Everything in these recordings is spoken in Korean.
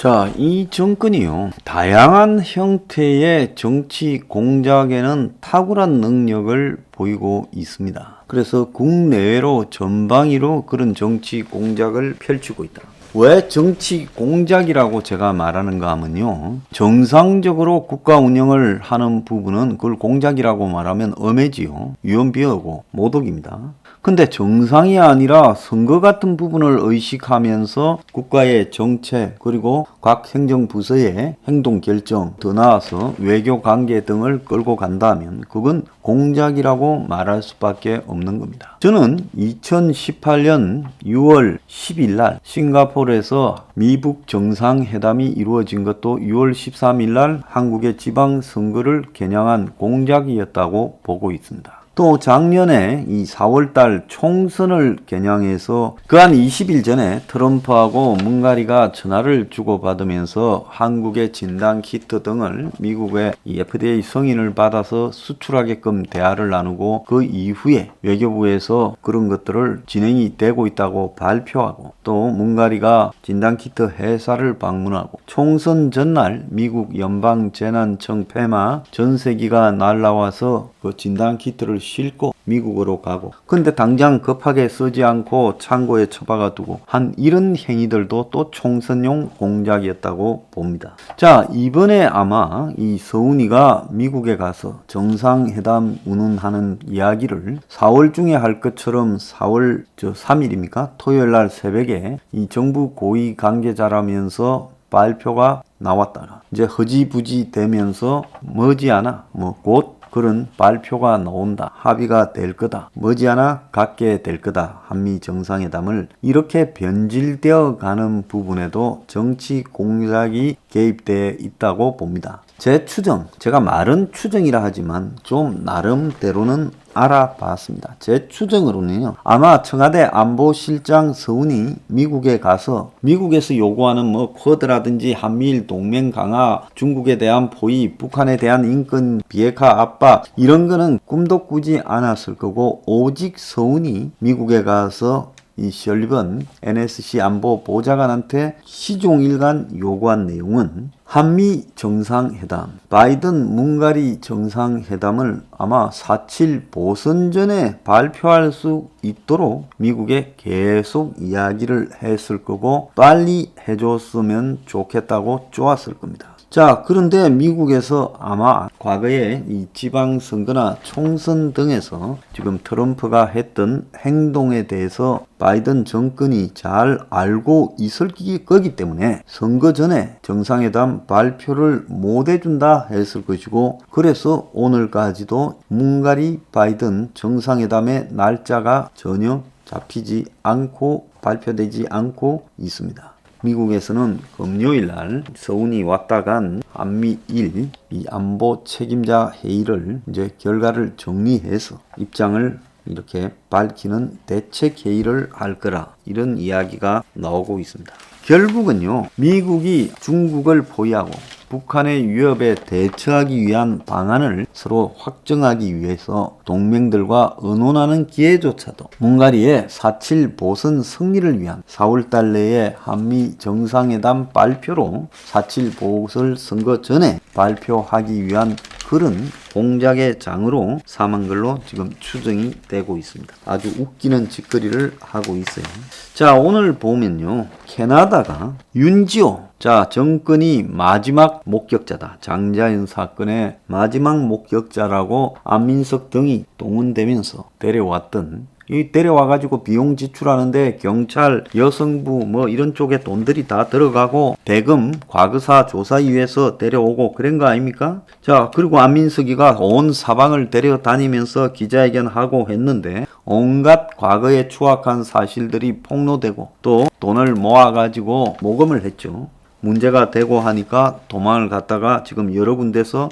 자, 이 정권이요, 다양한 형태의 정치 공작에는 탁월한 능력을 보이고 있습니다. 그래서 국내외로 전방위로 그런 정치 공작을 펼치고 있다. 왜 정치 공작이라고 제가 말하는가 하면요, 정상적으로 국가 운영을 하는 부분은 그걸 공작이라고 말하면 엄해지요, 위헌비어고 모독입니다. 근데 정상이 아니라 선거 같은 부분을 의식하면서 국가의 정책 그리고 각 행정부서의 행동 결정, 더 나아서 외교 관계 등을 끌고 간다면 그건 공작이라고 말할 수밖에 없는 겁니다. 저는 2018년 6월 10일 날 싱가포르에서 미북 정상회담이 이루어진 것도 6월 13일 날 한국의 지방선거를 겨냥한 공작이었다고 보고 있습니다. 또 작년에 이 4월달 총선을 겨냥해서 그 한 20일 전에 트럼프하고 문가리가 전화를 주고받으면서 한국의 진단키트 등을 미국의 FDA 승인을 받아서 수출하게끔 대화를 나누고 그 이후에 외교부에서 그런 것들을 진행이 되고 있다고 발표하고, 또 문가리가 진단키트 회사를 방문하고 총선 전날 미국 연방재난청 페마 전세기가 날라와서 그 진단키트를 싣고 미국으로 가고, 근데 당장 급하게 쓰지 않고 창고에 처박아 두고 한 이런 행위들도 또 총선용 공작이었다고 봅니다. 자, 이번에 아마 이 서훈이가 미국에 가서 정상회담 운운하는 이야기를 4월 중에 할 것처럼 4월 3일입니까? 토요일 날 새벽에 이 정부 고위 관계자라면서 발표가 나왔다가 이제 허지부지 되면서 머지않아 곧 그런 발표가 나온다, 합의가 될 거다, 머지않아 갖게 될 거다, 한미 정상회담을, 이렇게 변질되어 가는 부분에도 정치 공작이 개입되어 있다고 봅니다. 제 추정, 제가 말은 추정이라 하지만 좀 나름대로는 알아봤습니다. 제 추정으로는요, 아마 청와대 안보실장 서훈이 미국에 가서 미국에서 요구하는 쿼드라든지 한미일 동맹 강화, 중국에 대한 포위, 북한에 대한 인권 비핵화 압박, 이런 거는 꿈도 꾸지 않았을 거고, 오직 서훈이 미국에 가서 이 설리번 NSC 안보 보좌관한테 시종일관 요구한 내용은 한미 정상회담, 바이든 문가리 정상회담을 아마 4.7 보선 전에 발표할 수 있도록 미국에 계속 이야기를 했을 거고, 빨리 해줬으면 좋겠다고 쪼았을 겁니다. 자, 그런데 미국에서 아마 과거에 이 지방선거나 총선 등에서 지금 트럼프가 했던 행동에 대해서 바이든 정권이 잘 알고 있을 거기 때문에 선거 전에 정상회담 발표를 못 해준다 했을 것이고, 그래서 오늘까지도 문가리 바이든 정상회담의 날짜가 전혀 잡히지 않고 발표되지 않고 있습니다. 미국에서는 금요일 날 서훈이 왔다 간 한미일 이 안보 책임자 회의를 이제 결과를 정리해서 입장을 이렇게 밝히는 대책 회의를 할 거라, 이런 이야기가 나오고 있습니다. 결국은요, 미국이 중국을 포위하고 북한의 위협에 대처하기 위한 방안을 서로 확정하기 위해서 동맹들과 의논하는 기회조차도 문가리의 4.7 보선 승리를 위한 4월달 내에 한미 정상회담 발표로 4.7 보궐선거 전에 발표하기 위한 그런 공작의 장으로 삼은 걸로 지금 추정이 되고 있습니다. 아주 웃기는 짓거리를 하고 있어요. 자, 오늘 보면요, 캐나다가 윤지호, 자, 정권이 마지막 목격자다, 장자연 사건의 마지막 목격자라고 안민석 등이 동원되면서 데려왔던, 이 데려와가지고 비용 지출하는데 경찰, 여성부 이런 쪽에 돈들이 다 들어가고 대금 과거사 조사위 위해서 데려오고 그런 거 아닙니까? 자, 그리고 안민석이가 온 사방을 데려다니면서 기자회견하고 했는데 온갖 과거에 추악한 사실들이 폭로되고 또 돈을 모아가지고 모금을 했죠. 문제가 되고 하니까 도망을 갔다가 지금 여러 군데서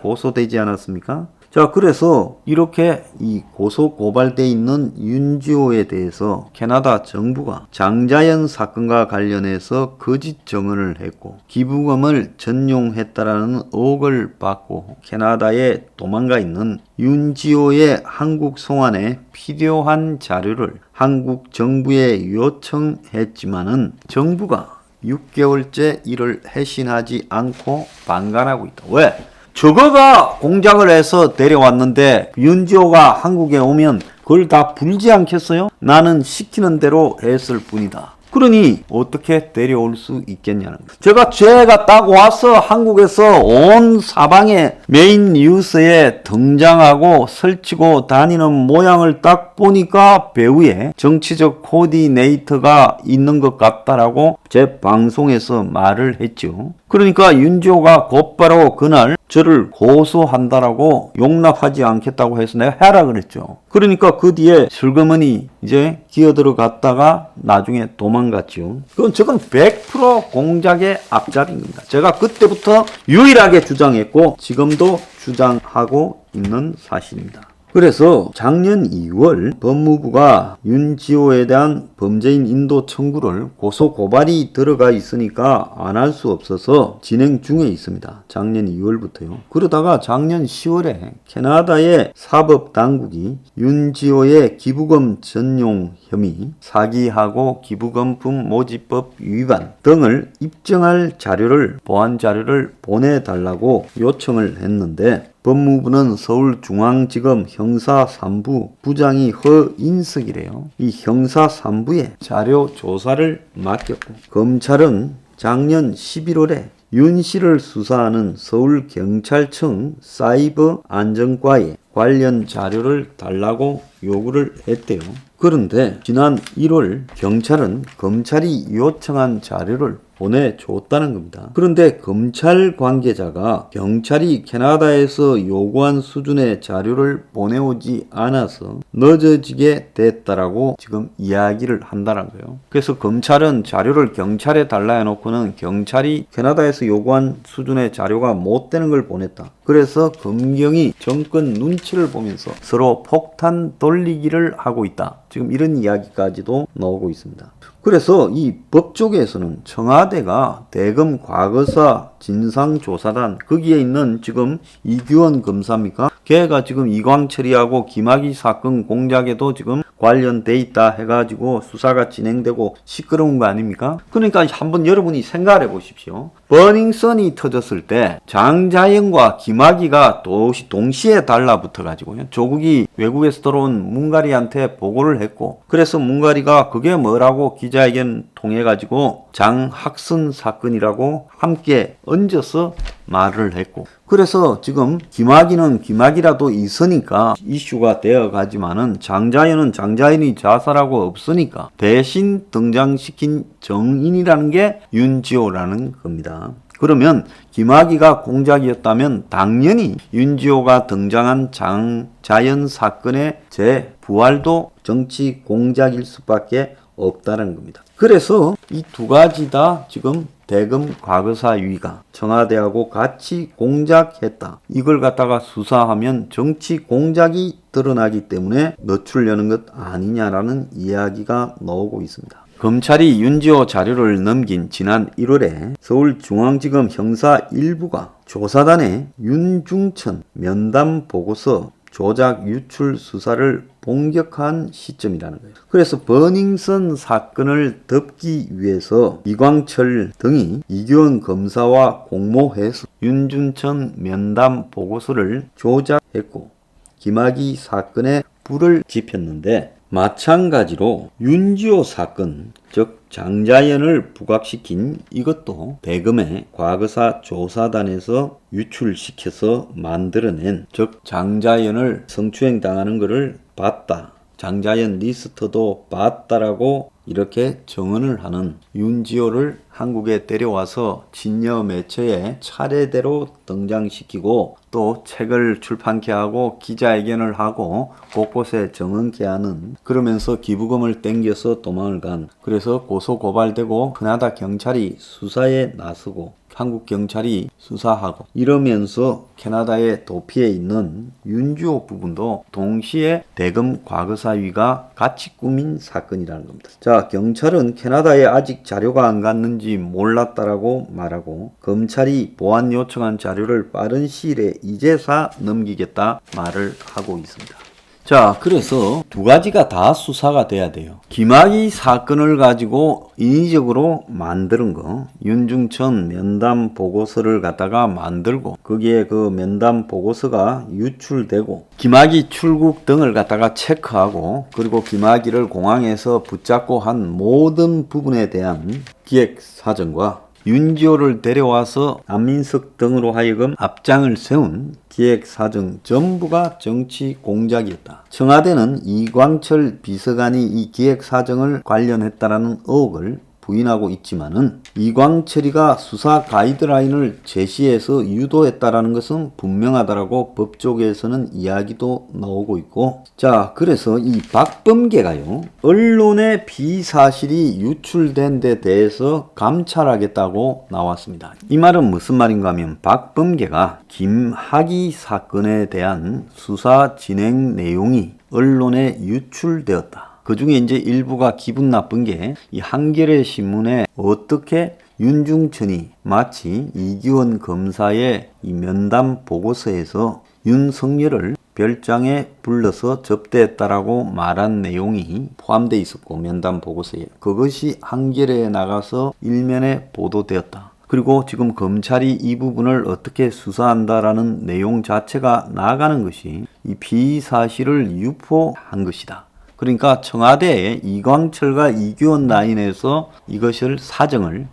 고소되지 않았습니까? 자, 그래서 이렇게 이 고발돼 있는 윤지호에 대해서 캐나다 정부가 장자연 사건과 관련해서 거짓 증언을 했고 기부금을 전용했다라는 의혹을 받고 캐나다에 도망가 있는 윤지호의 한국 송환에 필요한 자료를 한국 정부에 요청했지만은 정부가 6개월째 이를 해신하지 않고 방관하고 있다. 왜? 저거가 공작을 해서 데려왔는데 윤지호가 한국에 오면 그걸 다 불지 않겠어요? 나는 시키는 대로 했을 뿐이다. 그러니 어떻게 데려올 수 있겠냐는 거예요. 제가 딱 와서 한국에서 온 사방에 메인 뉴스에 등장하고 설치고 다니는 모양을 딱 보니까 배우에 정치적 코디네이터가 있는 것 같다라고 제 방송에서 말을 했죠. 그러니까 윤지호가 곧바로 그날 저를 고소한다라고 용납하지 않겠다고 해서 내가 해라 그랬죠. 그러니까 그 뒤에 슬그머니 이제 기어들어갔다가 나중에 도망갔죠. 저건 100% 공작의 앞잡이인 겁니다. 제가 그때부터 유일하게 주장했고 지금도 주장하고 있는 사실입니다. 그래서 작년 2월 법무부가 윤지호에 대한 범죄인 인도 청구를 고소 고발이 들어가 있으니까 안 할 수 없어서 진행 중에 있습니다. 작년 2월부터요. 그러다가 작년 10월에 캐나다의 사법당국이 윤지호의 기부금 전용 혐의, 사기하고 기부금품 모집법 위반 등을 입증할 자료를, 보안 자료를 보내달라고 요청을 했는데 법무부는 서울중앙지검 형사 3부 부장이 허인석이래요. 이 형사 3부에 자료 조사를 맡겼고 검찰은 작년 11월에 윤 씨를 수사하는 서울경찰청 사이버안전과에 관련 자료를 달라고 요구를 했대요. 그런데 지난 1월 경찰은 검찰이 요청한 자료를 보내줬다는 겁니다. 그런데 검찰 관계자가 경찰이 캐나다에서 요구한 수준의 자료를 보내오지 않아서 늦어지게 됐다라고 지금 이야기를 한다는 거예요. 그래서 검찰은 자료를 경찰에 달라 해놓고는 경찰이 캐나다에서 요구한 수준의 자료가 못 되는 걸 보냈다. 그래서 검경이 정권 눈치를 보면서 서로 폭탄 돌리기를 하고 있다. 지금 이런 이야기까지도 나오고 있습니다. 그래서 이 법조계에서는 청와대가 대검 과거사 진상조사단 거기에 있는 지금 이규원 검사입니까? 걔가 지금 이광철이하고 김학의 사건 공작에도 지금 관련돼 있다 해가지고 수사가 진행되고 시끄러운 거 아닙니까? 그러니까 한번 여러분이 생각해 보십시오. 버닝썬이 터졌을 때 장자연과 김학의가 동시에 달라붙어 가지고요. 조국이 외국에서 들어온 문가리한테 보고를 했고, 그래서 문가리가 그게 뭐라고 기자회견 통해 가지고 장학순 사건이라고 함께 얹어서 말을 했고, 그래서 지금 김학의는 김학의라도 있으니까 이슈가 되어 가지만은 장자연은 장자연이 자살하고 없으니까 대신 등장시킨 정인이라는 게 윤지호라는 겁니다. 그러면 김학의가 공작이었다면 당연히 윤지호가 등장한 장자연 사건의 재부활도 정치 공작일 수밖에 없다는 겁니다. 그래서 이 두 가지 다 지금 대검 과거사위가 청와대하고 같이 공작했다. 이걸 갖다가 수사하면 정치 공작이 드러나기 때문에 늦추려는 것 아니냐라는 이야기가 나오고 있습니다. 검찰이 윤지호 자료를 넘긴 지난 1월에 서울중앙지검 형사 1부가 조사단의 윤중천 면담 보고서 조작 유출 수사를 본격화한 시점이라는 거예요. 그래서 버닝썬 사건을 덮기 위해서 이광철 등이 이규원 검사와 공모해서 윤중천 면담 보고서를 조작했고 김학의 사건에 불을 지폈는데, 마찬가지로 윤지호 사건, 즉 장자연을 부각시킨 이것도 대검의 과거사 조사단에서 유출시켜서 만들어낸, 즉 장자연을 성추행 당하는 것을 봤다, 장자연 리스트도 봤다라고 이렇게 정언을 하는 윤지호를 한국에 데려와서 진여 매체에 차례대로 등장시키고 또 책을 출판케 하고 기자회견을 하고 곳곳에 정언케 하는, 그러면서 기부금을 땡겨서 도망을 간, 그래서 고소 고발되고 캐나다 경찰이 수사에 나서고 한국 경찰이 수사하고 이러면서 캐나다의 도피해 있는 윤지호 부분도 동시에 대검 과거사위가 같이 꾸민 사건이라는 겁니다. 자, 경찰은 캐나다에 아직 자료가 안 갔는지 몰랐다라고 말하고 검찰이 보안 요청한 자료를 빠른 시일에 이제사 넘기겠다 말을 하고 있습니다. 자, 그래서 두 가지가 다 수사가 돼야 돼요. 김학의 사건을 가지고 인위적으로 만드는 거, 윤중천 면담 보고서를 갖다가 만들고 거기에 그 면담 보고서가 유출되고 김학의 출국 등을 갖다가 체크하고 그리고 김학의를 공항에서 붙잡고 한 모든 부분에 대한 기획 사정과 윤지호를 데려와서 안민석 등으로 하여금 앞장을 세운 기획사정 전부가 정치 공작이었다. 청와대는 이광철 비서관이 이 기획사정을 관련했다라는 의혹을 부인하고 있지만은 이광철이가 수사 가이드라인을 제시해서 유도했다라는 것은 분명하다라고 법조계에서는 이야기도 나오고 있고, 자, 그래서 이 박범계가요, 언론에 비사실이 유출된 데 대해서 감찰하겠다고 나왔습니다. 이 말은 무슨 말인가 하면 박범계가 김학의 사건에 대한 수사 진행 내용이 언론에 유출되었다. 그 중에 이제 일부가 기분 나쁜 게 이 한겨레 신문에 어떻게 윤중천이 마치 이기원 검사의 이 면담 보고서에서 윤석열을 별장에 불러서 접대했다라고 말한 내용이 포함되어 있었고, 면담 보고서에 그것이 한겨레에 나가서 일면에 보도되었다. 그리고 지금 검찰이 이 부분을 어떻게 수사한다라는 내용 자체가 나가는 것이 이 비사실을 유포한 것이다. 그러니까 청와대에 이광철과 이규원 라인에서 이것을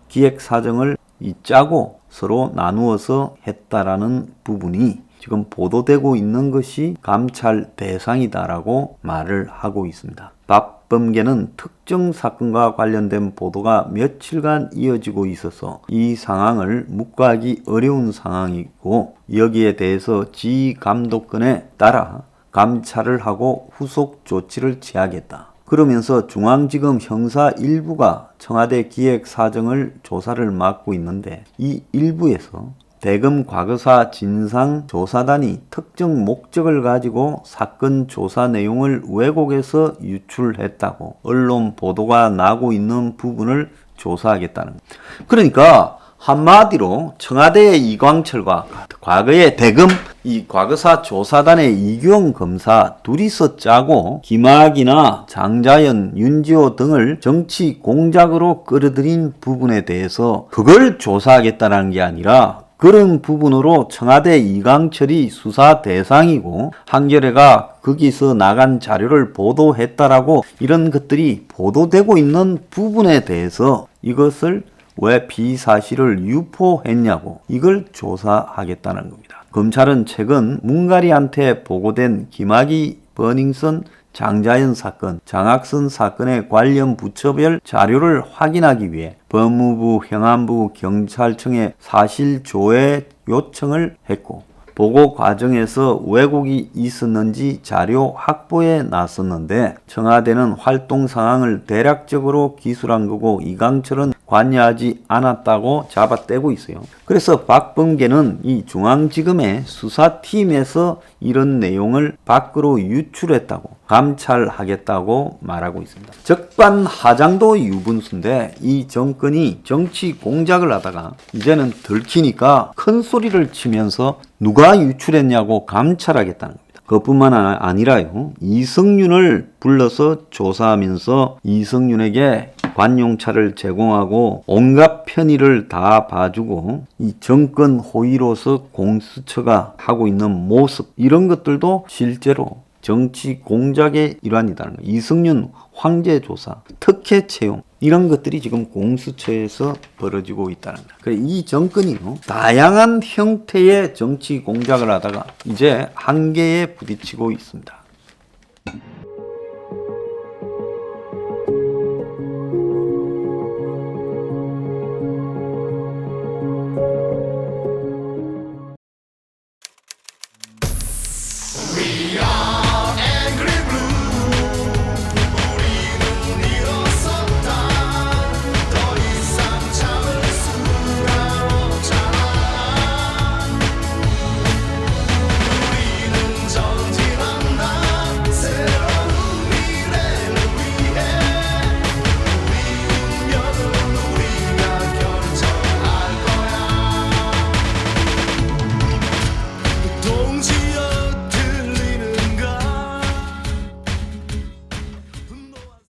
기획 사정을 짜고 서로 나누어서 했다라는 부분이 지금 보도되고 있는 것이 감찰 대상이다라고 말을 하고 있습니다. 박범계는 특정 사건과 관련된 보도가 며칠간 이어지고 있어서 이 상황을 묵과하기 어려운 상황이고, 여기에 대해서 지감독권에 따라 감찰을 하고 후속 조치를 취하겠다. 그러면서 중앙지검 형사 1부가 청와대 기획사정을 조사를 맡고 있는데, 이 1부에서 대검 과거사 진상조사단이 특정 목적을 가지고 사건 조사 내용을 왜곡해서 유출했다고 언론 보도가 나고 있는 부분을 조사하겠다는 거예요. 그러니까 한마디로 청와대의 이광철과 과거의 대검 이 과거사 조사단의 이규영 검사 둘이서 짜고 김학이나 장자연, 윤지호 등을 정치 공작으로 끌어들인 부분에 대해서 그걸 조사하겠다는 게 아니라, 그런 부분으로 청와대 이광철이 수사 대상이고 한겨레가 거기서 나간 자료를 보도했다라고 이런 것들이 보도되고 있는 부분에 대해서 이것을 왜 비사실을 유포했냐고 이걸 조사하겠다는 겁니다. 검찰은 최근 문가리한테 보고된 김학의, 버닝썬, 장자연 사건, 장학선 사건의 관련 부처별 자료를 확인하기 위해 법무부, 행안부, 경찰청에 사실 조회 요청을 했고, 보고 과정에서 왜곡이 있었는지 자료 확보에 나섰는데 청와대는 활동 상황을 대략적으로 기술한 거고 이광철은 관여하지 않았다고 잡아떼고 있어요. 그래서 박범계는 이 중앙지검의 수사팀에서 이런 내용을 밖으로 유출했다고 감찰하겠다고 말하고 있습니다. 적반하장도 유분수인데 이 정권이 정치 공작을 하다가 이제는 들키니까 큰 소리를 치면서 누가 유출했냐고 감찰하겠다는 겁니다. 그것뿐만 아니라요, 이성윤을 불러서 조사하면서 이성윤에게 관용차를 제공하고 온갖 편의를 다 봐주고 이 정권 호위로서 공수처가 하고 있는 모습, 이런 것들도 실제로 정치 공작의 일환이라는 거예요. 이성윤 황제 조사, 특혜 채용, 이런 것들이 지금 공수처에서 벌어지고 있다는 거예요. 이 정권이 다양한 형태의 정치 공작을 하다가 이제 한계에 부딪히고 있습니다.